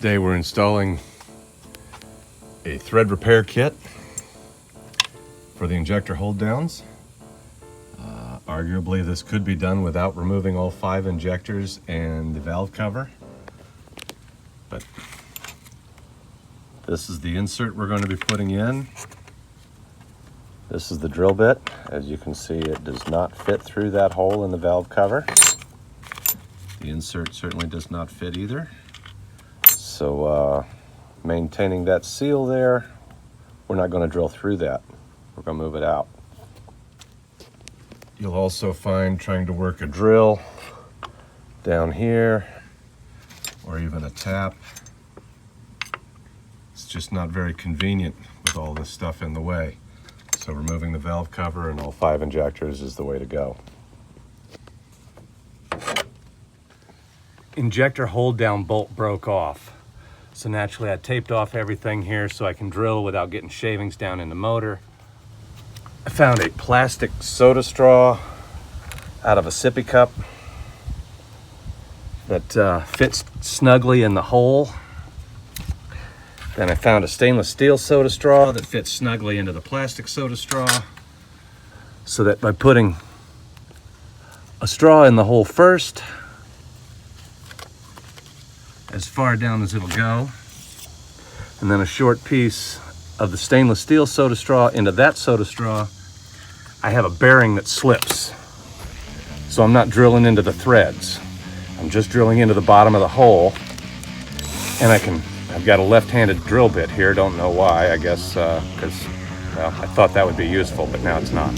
Today we're installing a thread repair kit for the injector hold downs. Arguably this could be done without removing all 5 injectors and the valve cover, but this is the insert we're going to be putting in. This is the drill bit. As you can see, it does not fit through that hole in the valve cover. The insert certainly does not fit either. So maintaining that seal there, we're not going to drill through that. We're going to move it out. You'll also find trying to work a drill down here or even a tap, it's just not very convenient with all this stuff in the way. So removing the valve cover and all 5 injectors is the way to go. Injector hold down bolt broke off. So naturally I taped off everything here so I can drill without getting shavings down in the motor. I found a plastic soda straw out of a sippy cup that fits snugly in the hole. Then I found a stainless steel soda straw that fits snugly into the plastic soda straw, so that by putting a straw in the hole first, as far down as it'll go, and then a short piece of the stainless steel soda straw into that soda straw, I have a bearing that slips. So I'm not drilling into the threads. I'm just drilling into the bottom of the hole. And I've got a left-handed drill bit here, don't know why, I guess because, well, I thought that would be useful, but now it's not.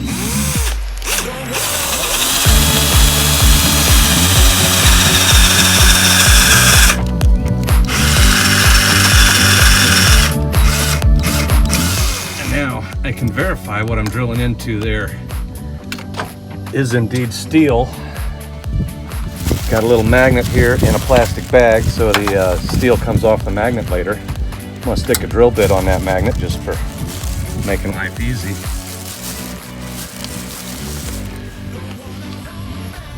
I can verify what I'm drilling into there is indeed steel. Got a little magnet here in a plastic bag so the steel comes off the magnet later. I'm going to stick a drill bit on that magnet just for making life easy.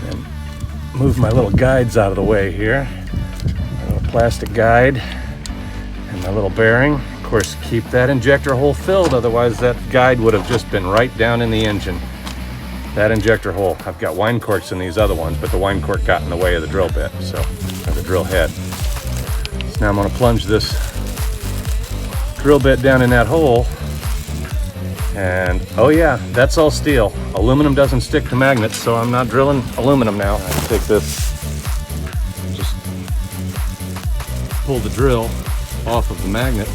Then move my little guides out of the way here. My little plastic guide and my little bearing. Of course, keep that injector hole filled, otherwise that guide would have just been right down in the engine. That injector hole, I've got wine corks in these other ones, but the wine cork got in the way of the drill bit, or the drill head. So now I'm going to plunge this drill bit down in that hole, and oh yeah, that's all steel. Aluminum doesn't stick to magnets, so I'm not drilling aluminum now. I take this, just pull the drill off of the magnet,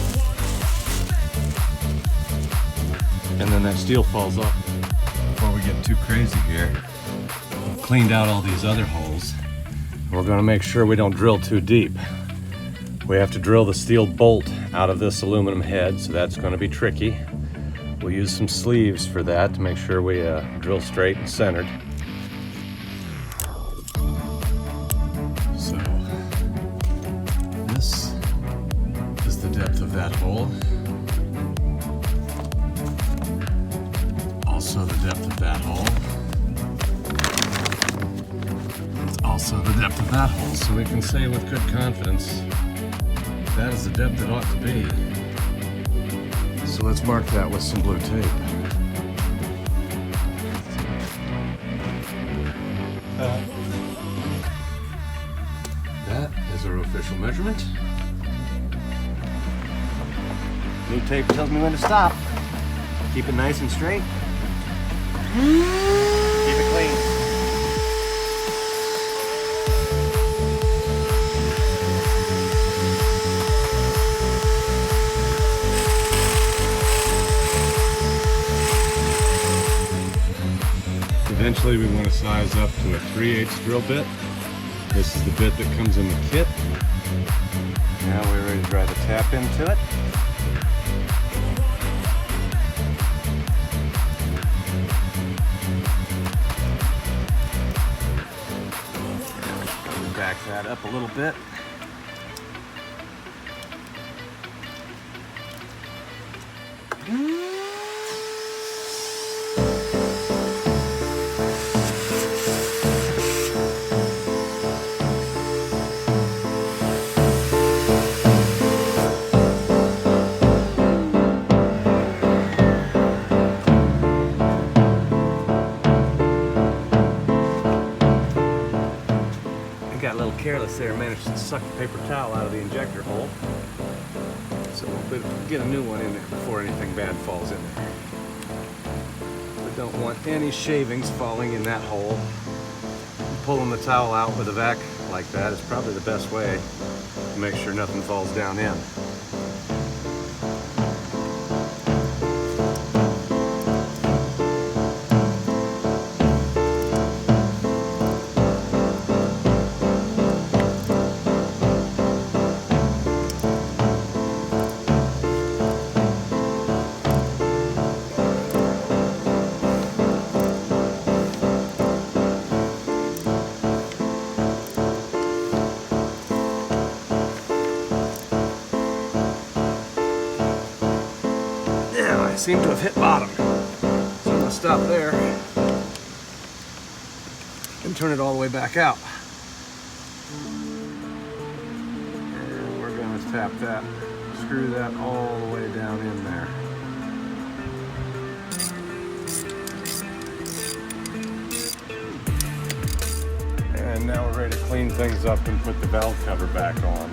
and then that steel falls off. Before we get too crazy here, I've cleaned out all these other holes. We're going to make sure we don't drill too deep. We have to drill the steel bolt out of this aluminum head, so that's going to be tricky. We'll use some sleeves for that to make sure we drill straight and centered. So this is the depth of that hole. Also the depth of that hole. It's also the depth of that hole, so we can say with good confidence that is the depth it ought to be. So let's mark that with some blue tape. That is our official measurement. Blue tape tells me when to stop. Keep it nice and straight. Keep it clean. Eventually we want to size up to a 3/8 drill bit. This is the bit that comes in the kit. Now we're ready to drive the tap into it. Back that up a little bit. careless there, managed to suck the paper towel out of the injector hole. So we'll get a new one in there before anything bad falls in there. We don't want any shavings falling in that hole. Pulling the towel out with a vac like that is probably the best way to make sure nothing falls down in. I seem to have hit bottom. So I'm going to stop there and turn it all the way back out. And we're going to tap that, screw that all the way down in there. And now we're ready to clean things up and put the valve cover back on.